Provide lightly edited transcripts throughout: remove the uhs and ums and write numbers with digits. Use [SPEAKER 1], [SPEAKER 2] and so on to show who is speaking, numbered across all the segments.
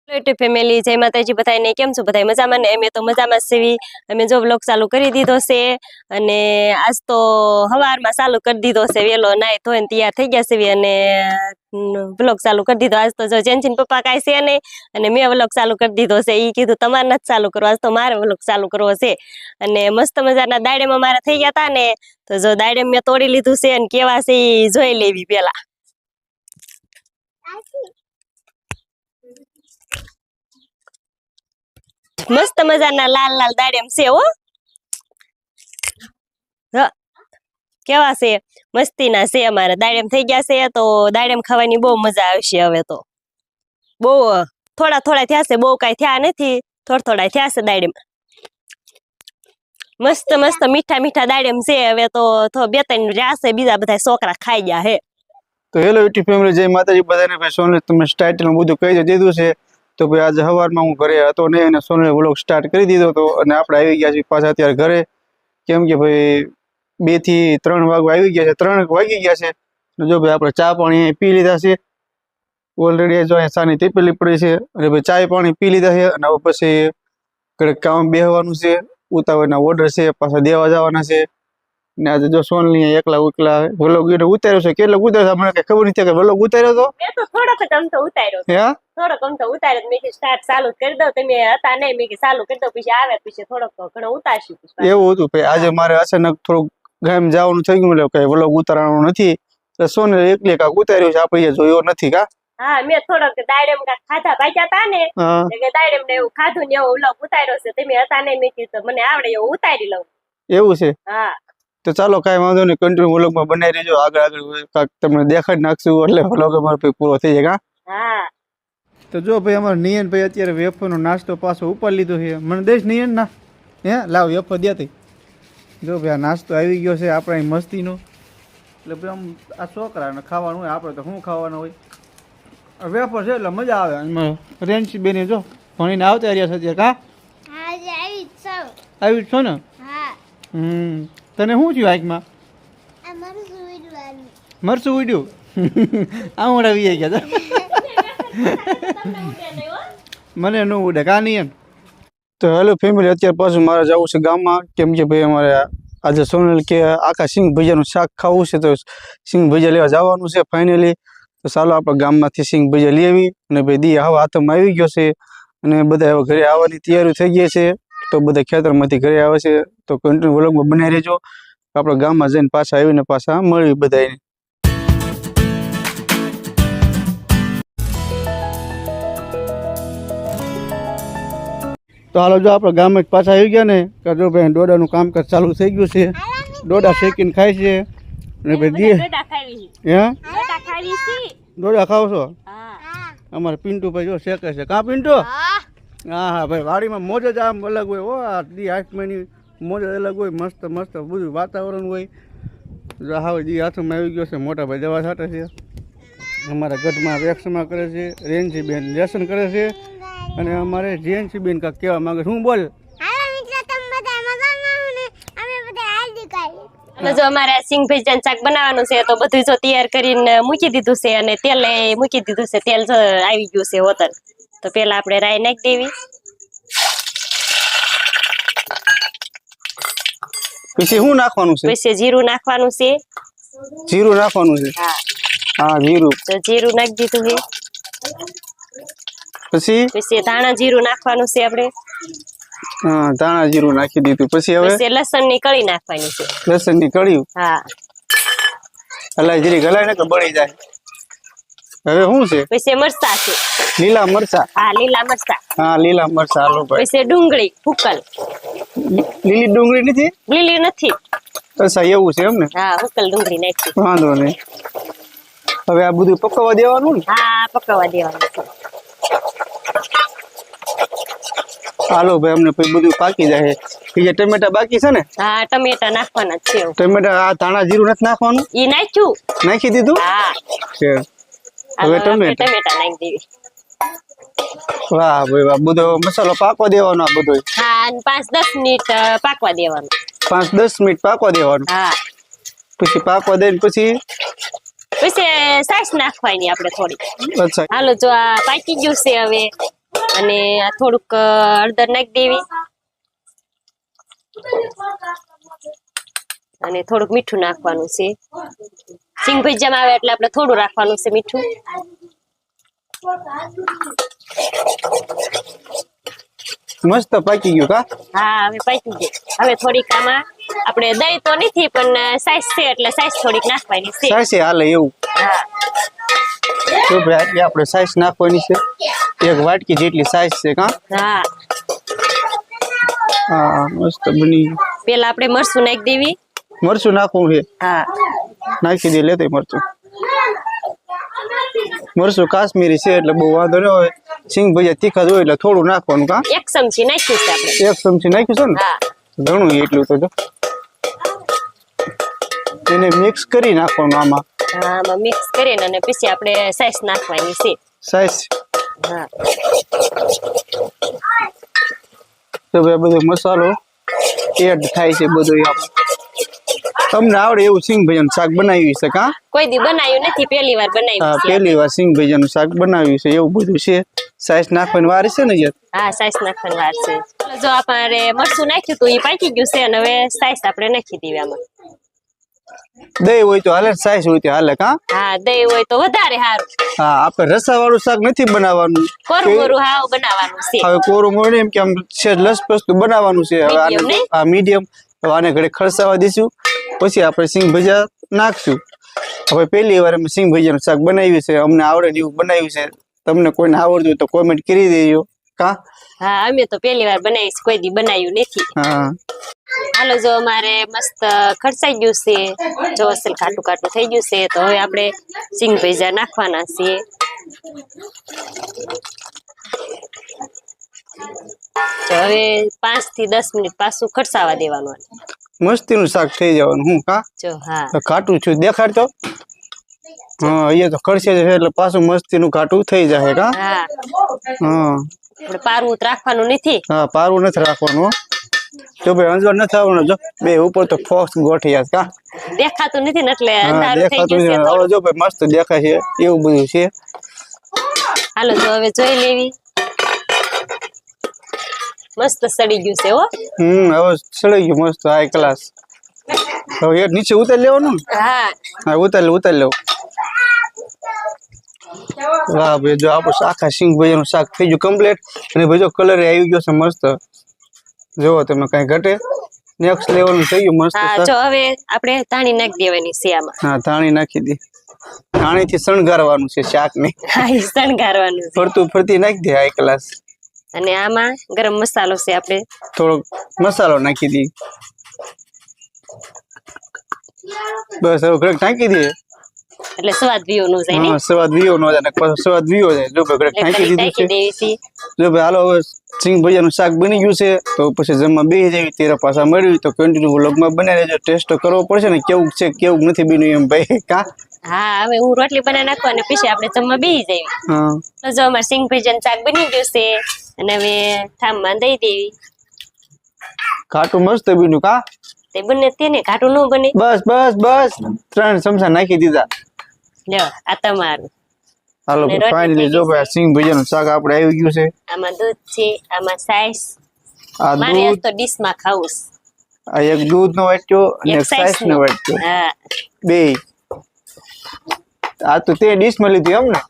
[SPEAKER 1] YouTube family જય માતાજી બધાને કેમ છો બધા મજામાં ને અમે તો મજામાં જ છીએ અમે જો વ્લોગ ચાલુ કરી દીધો છે અને આજ તો સવારમાં ચાલુ કરી દીધો છે વેલો નાઈ ધોઈને તૈયાર થઈ ગયા છે અને વ્લોગ ચાલુ કરી દીધો આજ તો જો જેન્સીન પપ્પા કાંઈ છે નહીં અને મેં વ્લોગ ચાલુ કરી દીધો છે ઈ કીધું તમારે નથી ચાલુ કરવો આજ તો મારે વ્લોગ ચાલુ કરવો છે અને મસ્ત મજાના દાડેમાં મારા થઈ ગયા હતા ને તો જો દાડેમ મેં તોડી લીધું છે અને કેવા છે ઈ જોઈ લેવી પેલા मस्त मजाना लाल लाल दाड़म से हो केवा से मस्ती ना से अमारा दाड़म थई गया से तो दाड़म खावानी बहु मजा आवशे हवे तो बहु थोड़ा थोड़ा थया से बहु काई थया नथी थोड़ा थोड़ा थया से दाड़म मस्त मस्त मीठा मीठा दाड़म से हवे तो बे त्रण रासे बीजा बधा छोकरा खाई गया है
[SPEAKER 2] तो हेलो यूट्यूब फैमिली जय माताजी बधाने भाई सोनल तुमने टाइटल में બધું કહી દીધું છે તો ભાઈ આજે સવારમાં હું ઘરે હતો ને અને સોનલે વ્લોગ સ્ટાર્ટ કરી દીધો તો અને આપણે આવી ગયા છીએ પાછા અત્યારે ઘરે કેમ કે ભાઈ 2 થી 3 વાગવા આવી ગયા છે 3 વાગી ગયા છે જો ભાઈ આપણે ચા પાણી પી લીધા છે ઓલરેડી જો અહીં સાની ટીપેલી પડી છે અને ભાઈ ચા પાણી પી લીધા છે અને હવે પછી ઘરે કામ બેહવાનું છે ઉતાવળના ઓર્ડર છે પાછા દેવા જવાના છે ને આજે જો સોનલી એકલા વ્લોગ ઉતાર્યો છે કેટલો ઉતાર્યો મને કઈ ખબર નથી કે વ્લોગ ઉતાર્યો તો
[SPEAKER 1] મેં તો થોડોક કમ તો ઉતાર્યો
[SPEAKER 2] હે
[SPEAKER 1] થોડોક કમ તો ઉતાર્યો મેં કે સ્ટાર્ટ ચાલુ કરી દઉં તમે હતા નહીં મેં કે ચાલુ કરી દઉં પછી આવે પછી થોડોક ઘણો ઉતારશું
[SPEAKER 2] એવું હતું ભાઈ આજે મારે અચાનક થોડુંક ગામ જવાનું થઈ ગયું એટલે કઈ વ્લોગ ઉતારવાનો નથી તો સોનલ એકલી કાક ઉતાર્યો છે આપણે જોયો નથી કા
[SPEAKER 1] હા મેં થોડોક દાડમ કા ખાધા પાક્યા તા ને એટલે દાડમ ને એવું ખાધું ને એવું વ્લોગ ઉતાર્યો છે તમે હતા નહીં મેં કીધું મને આવડે એવું ઉતારી લઉં
[SPEAKER 2] એવું છે
[SPEAKER 1] હા
[SPEAKER 2] તો ચાલો કાઈ વાંધો નહીં કન્ટિન્યુ વ્લોગ માં બનાવી રહેજો આગળ કાક તમને દેખાડી નાખશું એટલે વ્લોગ અમારો ભાઈ પૂરો થઈ જાય
[SPEAKER 1] હા
[SPEAKER 2] તો જો ભાઈ અમારો નિયન ભાઈ અત્યારે વેફર નો નાસ્તો પાછો ઉપર લીધો છે મને દેશ નિયન ના હે લાવ વેફર દેતી જો ભાઈ આ નાસ્તો આવી ગયો છે આપણા મસ્તીનો એટલે ભાઈ આમ આ છોકરાને ખાવાનું હોય આપણે તો શું ખાવાનું હોય વેફર છે એટલે મજા આવે એમાં રેન્સી બેને જો ભણીને આવતા રહ્યા છે અત્યારે કા આવી છો ને તને શું થયું આંખમાં મરસું ઉડ્યું આવડા વી ગયા મને ન ઉડે કા નહીં એમ તો હેલો ફેમિલી અત્યારે પાછું મારે જવું છે ગામમાં કેમ કે ભાઈ અમારે આજે સોનલ કે આખા સિંગ ભજીયાનું શાક ખાવું છે તો સિંગ ભજીયા લેવા જવાનું છે ફાઇનલી તો ચાલો આપણે ગામમાંથી સિંગ ભજીયા લઈ આવી અને ભાઈ દી હવા હાથમાં આવી ગયો છે અને બધા હવે ઘરે આવવાની તૈયારી થઈ ગઈ છે તો બધા ખેતરમાંથી ઘરે આવે છે તો કન્ટિન્યુ વ્લોગમાં બનાવી રહેજો આપણે ગામમાં જઈને પાછા આવીને પાછા મળી બધાને તો હાલો જો આપણે ગામ જ પાછા આવી ગયા ને કે જો ભાઈ ડોડાનું કામકાજ ચાલુ થઈ ગયું છે ડોડા શેકીને ખાય છે અને ભાઈ દી હે ડોડા ખાવ છો અમારે પિન્ટુ ભાઈ જો શેકે છે કા પિન્ટુ હા હા ભાઈ વાડીમાં મોજ જ આમ અલગ હોય હો આ દી 8 મહિની મોજ અલગ હોય મસ્ત મસ્ત બધું વાતાવરણ હોય જો હવે દી હાથમાં આવી ગયો છે મોટા ભાઈ દવા છાંટે છે અમારા ગઢમાં વેક્સમાં કરે છે રેન્સી બેન લેસન કરે છે અને અમારે જેન્સી બેન કાંક કહેવા માંગે શું બોલ
[SPEAKER 1] જો અમારે સિંગ ભજીયાનું શાક બનાવવાનું છે તો બધું જો તૈયાર કરીને મૂકી દીધું છે અને તેલ મૂકી દીધું છે તેલ આવી ગયું છે હોતર તો પેલા આપણે રાઈ નાખી દેવી
[SPEAKER 2] પછી શું નાખવાનું છે
[SPEAKER 1] પછી જીરું નાખવાનું છે
[SPEAKER 2] જીરું નાખવાનું છે
[SPEAKER 1] હા
[SPEAKER 2] હા જીરું
[SPEAKER 1] તો જીરું નાખી દીધું છે પછી ધાણા જીરું નાખવાનું છે આપણે
[SPEAKER 2] હા ધાણા જીરું નાખી દીધું પછી હવે
[SPEAKER 1] લસણ ની કળી નાખવાની છે
[SPEAKER 2] લસણ ની કળી
[SPEAKER 1] હા
[SPEAKER 2] હલાઈ જીરી ગલાય ને કે બળી જાય હવે શું છે
[SPEAKER 1] પછી મરચા છે
[SPEAKER 2] લીલા મરચા
[SPEAKER 1] હા લીલા મરચા
[SPEAKER 2] હા લીલા મરચા હાલો ભાઈ
[SPEAKER 1] પછી ડુંગળી ફૂકલ
[SPEAKER 2] લીલી ડુંગળી નથી
[SPEAKER 1] લીલી નથી
[SPEAKER 2] અચ્છા એવું છે એમ ને
[SPEAKER 1] હા ફૂકલ ડુંગળી નાખી
[SPEAKER 2] વાંધો નહીં હવે આ બધું પકવવા દેવાનું ને
[SPEAKER 1] હા પકવવા દેવાનું છે
[SPEAKER 2] હાલો ભાઈ અમને પછી બધું પાકી જાય બીજા ટમેટા બાકી છે ને
[SPEAKER 1] હા ટમેટા નાખવાના છે
[SPEAKER 2] ટમેટા આ ધાણા જીરું નથી નાખવાનું
[SPEAKER 1] ઈ નાખ્યું
[SPEAKER 2] નાખી દીધું
[SPEAKER 1] હા
[SPEAKER 2] છે હવે ટમેટા
[SPEAKER 1] નાખી દેવી
[SPEAKER 2] વાહ ભાઈ વાહ બધો મસાલો પાકવા દેવાનો આ બધો
[SPEAKER 1] હા અને 5-10 મિનિટ પાકવા દેવાનું
[SPEAKER 2] 5-10 મિનિટ પાકવા દેવાનું
[SPEAKER 1] હા
[SPEAKER 2] પછી પાકવા દઈને પછી
[SPEAKER 1] પછી સાસ નાખવાની આપણે થોડી
[SPEAKER 2] અચ્છા
[SPEAKER 1] હાલો જો આ પાકી ગયું છે હવે અને આ થોડુંક હળદર નાખી દેવી અને થોડુંક મીઠું નાખવાનું છે સિંગ ભજીયામાં આવે એટલે આપણે થોડું રાખવાનું છે મીઠું
[SPEAKER 2] મસ્ત પાકી ગયું કા
[SPEAKER 1] હા હવે પાકી ગયું હવે થોડીક આમાં આપણે દહીં તો નથી પણ સાઈઝ છે એટલે સાઈઝ થોડીક નાખવાની છે
[SPEAKER 2] સાચી હાલે એવું
[SPEAKER 1] હા
[SPEAKER 2] તો ભાઈ આટલી આપણે સાઈઝ નાખવાની છે એક વાટકી જેટલી સાઈઝ છે કા
[SPEAKER 1] હા
[SPEAKER 2] હા મસ્ત બની ગયું
[SPEAKER 1] પેલા આપણે મરચું નાખી દેવી
[SPEAKER 2] મરચું નાખવું છે
[SPEAKER 1] હા
[SPEAKER 2] નાખી દે લેતે મરચું મરચું કાશ્મીરી છે એટલે બહુ વાંધો ન હોય સિંગ ભજીયા તીખા હોય એટલે થોડું નાખવાનું કા
[SPEAKER 1] એક ચમચી નાખ્યું છે આપણે
[SPEAKER 2] એક ચમચી નાખ્યું છે ને
[SPEAKER 1] હા
[SPEAKER 2] ઘણું એટલું તો જો એને મિક્સ કરી નાખવાનું આમાં
[SPEAKER 1] હા આમાં મિક્સ કરીને અને પછી આપણે સાઈઝ નાખવાની છે
[SPEAKER 2] સાઈઝ
[SPEAKER 1] હા
[SPEAKER 2] તો ભાઈ બધો મસાલો એડ થાય છે બધું આપણે તમને આવડે એવું સિંગ ભજીયાનું શાક બનાવ્યું છે કા
[SPEAKER 1] કોઈ દી બનાવ્યું નથી પહેલી વાર
[SPEAKER 2] હા
[SPEAKER 1] બનાવ્યું છે
[SPEAKER 2] પહેલી વાર સિંગ ભજીયાનું શાક બનાવ્યું છે એવું બધું છે સાઈઝ નાખવાની વાર છે ને યાર
[SPEAKER 1] હા સાઈઝ નાખવાની વાર છે જો આપણે મરચું નાખ્યું હતું એ પાકી ગયું છે અને હવે સાઈઝ આપણે નાખી દેવી આમાં
[SPEAKER 2] દહીં હોય તો હાલે સાઈઝ હોય તો હાલે કા
[SPEAKER 1] હા દહીં હોય તો વધારે સારું
[SPEAKER 2] હા આપણે રસા વાળું શાક નથી બનાવવાનું
[SPEAKER 1] કોરું કોરું હાવ બનાવવાનું છે
[SPEAKER 2] હવે કોરું મળે એમ કે આમ છે લસપસતું બનાવવાનું છે હવે
[SPEAKER 1] Medium
[SPEAKER 2] આને
[SPEAKER 1] નહીં?
[SPEAKER 2] આ મીડિયમ આને ઘડે ખરસાવા દઈશું પછી આપણે સિંગ ભજીયા નાખશું હવે પહેલી વાર અમે સિંગ ભજીયાનું શાક બનાવ્યું છે અમને આવડે ને એવું બનાવ્યું છે તમને કોઈને આવડતું હોય તો કોમેન્ટ કરી દેજો કા
[SPEAKER 1] હા અમે તો પહેલી વાર બનાવીશ કોઈ દી બનાવ્યું નથી
[SPEAKER 2] હા
[SPEAKER 1] હાલો જો અમારે મસ્ત ખરસાઈ ગયું છે જો અસલ કાટું કાટું થઈ ગયું છે તો હવે આપણે સિંગ ભજીયા નાખવાના છીએ તો હવે 5 થી 10 મિનિટ પાછું ખરસાવા દેવાનું
[SPEAKER 2] મસ્તીનું શાક થઈ જવાનું હું કા
[SPEAKER 1] જો હા
[SPEAKER 2] તો ખાટું છું દેખાડતો હા અહીંયા તો ખડશે છે એટલે પાછું મસ્તીનું ખાટું થઈ જાય કા
[SPEAKER 1] હા
[SPEAKER 2] હા
[SPEAKER 1] આપણે પારવું તો રાખવાનું નથી
[SPEAKER 2] હા પારું નથી રાખવાનું હો. જો ભાઈ અંજવાળ નથી આવવાનું જો બે ઉપર તો ફોક્સ ગોઠિયા કા
[SPEAKER 1] દેખાતું નથી ને એટલે
[SPEAKER 2] હા
[SPEAKER 1] અંધારું થઈ
[SPEAKER 2] દેખાતું
[SPEAKER 1] ગયું છે
[SPEAKER 2] નથી. હવે
[SPEAKER 1] થોડું.
[SPEAKER 2] જો ભાઈ મસ્ત દેખાય છે એવું બધું છે
[SPEAKER 1] હાલો જો હવે જોઈ લેવી મસ્ત સડી ગયું છે હો
[SPEAKER 2] હવે સડાઈ ગયું મસ્ત હાઈ ક્લાસ હવે એ નીચે ઉતારી લેવાનું ને?
[SPEAKER 1] હા
[SPEAKER 2] હા ઉતારી લેવું વાહ ભાઈ જો આપણું આખા સિંગ ભજીયાનું શાક થઈ ગયું કમ્પ્લીટ અને ભાઈ જો કલર આવી ગયો છે મસ્ત જોવો તમે કઈ ઘટે નેક્સ્ટ લેવલનું થઈ ગયું મસ્ત
[SPEAKER 1] હા
[SPEAKER 2] શાક.
[SPEAKER 1] જો હવે આપણે ધાણી નાખી દેવાની છે આમાં
[SPEAKER 2] હા ધાણી નાખી દી ધાણીથી શણગારવાનું છે શાકને
[SPEAKER 1] હા ઈ શણગારવાનું છે
[SPEAKER 2] ફરતું ફરતી નાખી દે હાઈ ક્લાસ
[SPEAKER 1] અને આમાં ગરમ મસાલો છે આપણે
[SPEAKER 2] થોડોક મસાલો નાખી દી બસ હવે ઘરે ટાંકી દઈએ
[SPEAKER 1] એટલે સ્વાદ વિયો નું જાય ને
[SPEAKER 2] હા સ્વાદ વિયો નો જાય ને પાછો સ્વાદ વિયો જાય જો ભાઈ ઘરે ટાંકી દીધું
[SPEAKER 1] નાખી
[SPEAKER 2] છે
[SPEAKER 1] દેવી છે
[SPEAKER 2] જો ભાઈ હાલો હવે સિંગ ભજીયાનું શાક બની ગયું છે તો પછી જમવા બેસી જવી ત્યારે પાછા મળવી તો કન્ટિન્યુ વ્લોગમાં બનાવી રહેજો ટેસ્ટ તો કરવો પડશે ને કેવું છે કેવું નથી બન્યું એમ ભાઈ કા
[SPEAKER 1] હા હવે હું રોટલી બનાવી નાખું અને પછી આપણે જમવા બેસી જઈએ
[SPEAKER 2] હા
[SPEAKER 1] તો જો અમારે સિંગ ભજીયાનું શાક બની ગયું છે અને હવે ઠામમાં દઈ દેવી
[SPEAKER 2] ઘાટું મસ્ત બન્યું કા
[SPEAKER 1] તે બને તેને ઘાટું ન બને
[SPEAKER 2] બસ બસ બસ 3 ચમચા નાખી દીધા
[SPEAKER 1] લ્યો આ તમારું
[SPEAKER 2] હાલો
[SPEAKER 1] અને રોટલી
[SPEAKER 2] ફાઇનલી
[SPEAKER 1] થઈ
[SPEAKER 2] જો
[SPEAKER 1] ગઈ
[SPEAKER 2] ભાઈ સિંગ ભજીયાનું શાક આપણે આવી ગયું છે
[SPEAKER 1] આમાં દૂધ છે આમાં સાઈસ
[SPEAKER 2] આ
[SPEAKER 1] મારે આજ
[SPEAKER 2] દૂધ
[SPEAKER 1] તો ડીશમાં ખાવું છે.
[SPEAKER 2] આ એક દૂધ નો વાટ્યો અને
[SPEAKER 1] એક
[SPEAKER 2] એક સાઈસ નો
[SPEAKER 1] નો.
[SPEAKER 2] વાટ્યો
[SPEAKER 1] હા
[SPEAKER 2] બે આ તો તે ડીશ માં લીધી એમ ને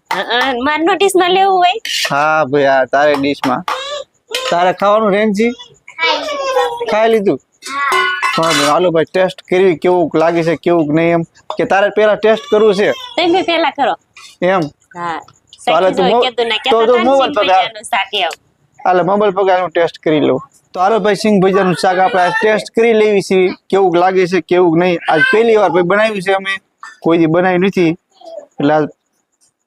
[SPEAKER 1] માર નો ડીશમાં લેવું હોય
[SPEAKER 2] હા ભાઈ આ તારે ડીશ માં તારે ખાવાનું રેન્જી ખાઈ લીધું હા ભાઈ હાલો ભાઈ ટેસ્ટ કરવી કેવું લાગે છે કેવું નહીં એમ કે તારે પેલા ટેસ્ટ કરવું છે
[SPEAKER 1] તમે પેલા કરો
[SPEAKER 2] એમ
[SPEAKER 1] હા
[SPEAKER 2] હાલે તું તો મોબાઈલ પકડ હાલે મોબાઈલ પકડ ટેસ્ટ કરી લઉં તો હાલો ભાઈ સિંગ ભજીયાનું શાક આપણે આજ ટેસ્ટ કરી લેવી છે કેવું લાગે છે કેવું નહીં આજ પહેલી વાર ભાઈ બનાવ્યું છે અમે કોઈ દી બનાવ્યું નથી એટલે આજ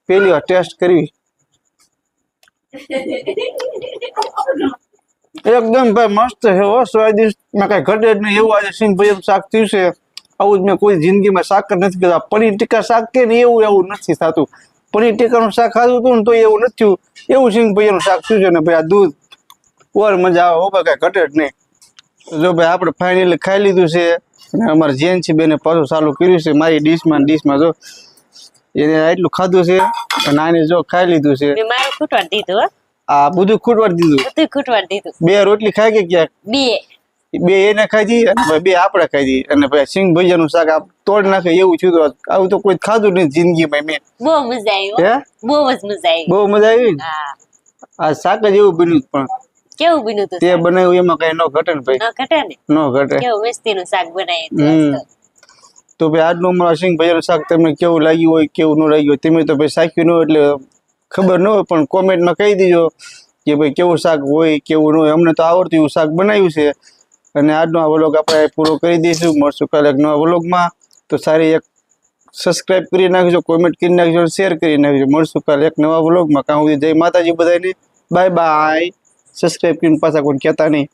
[SPEAKER 2] પહેલી વાર ટેસ્ટ કરવી એકદમ ભાઈ મસ્ત છે હો સ્વાદિષ્ટ માં કઈ ઘટે જ નહીં એવું આજે સિંગ ભજીયાનું શાક થયું છે આવું જ મેં કોઈ જિંદગીમાં શાક જ નથી કીધું પનીર ટીકા શાક કે ને એવું નથી થતું પનીર ટીકાનું શાક ખાધું હતું ને તો એવું નથી થયું એવું સિંગ ભજીયાનું શાક થયું છે ને ભાઈ આ દૂધ ઓર મજા આવે હો ભાઈ કઈ ઘટે જ નહીં જો ભાઈ આપણે ફાઇનલી ખાઈ લીધું છે અને અમારે જેન છે બેને પાછું ચાલુ કર્યું છે મારી ડીશમાં જો એને એટલું ખાધું છે અને આને જો ખાઈ લીધું છે
[SPEAKER 1] મારું ખૂટવા દીધું હો
[SPEAKER 2] આ બધું ખૂટવાડ દીધું.
[SPEAKER 1] બધું ખૂટવાડ દીધું.
[SPEAKER 2] 2 રોટલી ખાઈ કે ક્યાંક?
[SPEAKER 1] 2
[SPEAKER 2] 2 એને ખાઈ દી અને 2 આપણે ખાઈ દી અને પછી સિંગ ભજીયાનું શાક આપ તોડ નાખે એવું થયું હતું. આવું તો કોઈ ખાધું નહીં જિંદગીમાં મેં.
[SPEAKER 1] બહુ મજા આવી હો.
[SPEAKER 2] હે
[SPEAKER 1] બહુ જ મજા આવી.
[SPEAKER 2] બહુ મજા આવી ને?
[SPEAKER 1] હા.
[SPEAKER 2] આ શાક જ એવું બન્યું પણ
[SPEAKER 1] કેવું બન્યું તું?
[SPEAKER 2] તે બનાવ્યું એમાં કઈ ન ઘટે ને ભાઈ.
[SPEAKER 1] ન ઘટે ને?
[SPEAKER 2] ન ઘટે.
[SPEAKER 1] કેવું મસ્તીનું શાક બનાવ્યું
[SPEAKER 2] હમ. તો ભાઈ આજનું અમારું સિંગ ભજીયાનું શાક તમને કેવું લાગ્યું હોય કેવું ન લાગ્યું હોય તમે તો ભાઈ શાખ્યું ન હોય એટલે ખબર ન હોય પણ કોમેન્ટમાં કહી દીજો કે ભાઈ કેવું શાક હોય કેવું ન હોય. અમને તો આવડતું એવું શાક બનાવ્યું છે અને આજનો આ વ્લોગ આપણે પૂરો કરી દઈશું. મળશું કાલે એક નવા વ્લોગમાં. તો સારી એક સબસ્ક્રાઇબ કરી નાખજો, કોમેન્ટ કરી નાખજો, શેર કરી નાખજો. મળશું કાલે એક નવા વ્લોગમાં. કાં સુધી જય માતાજી બધાને. Bye bye. સબસ્ક્રાઇબ કરીને પાછા કોઈ કહેતા નહીં.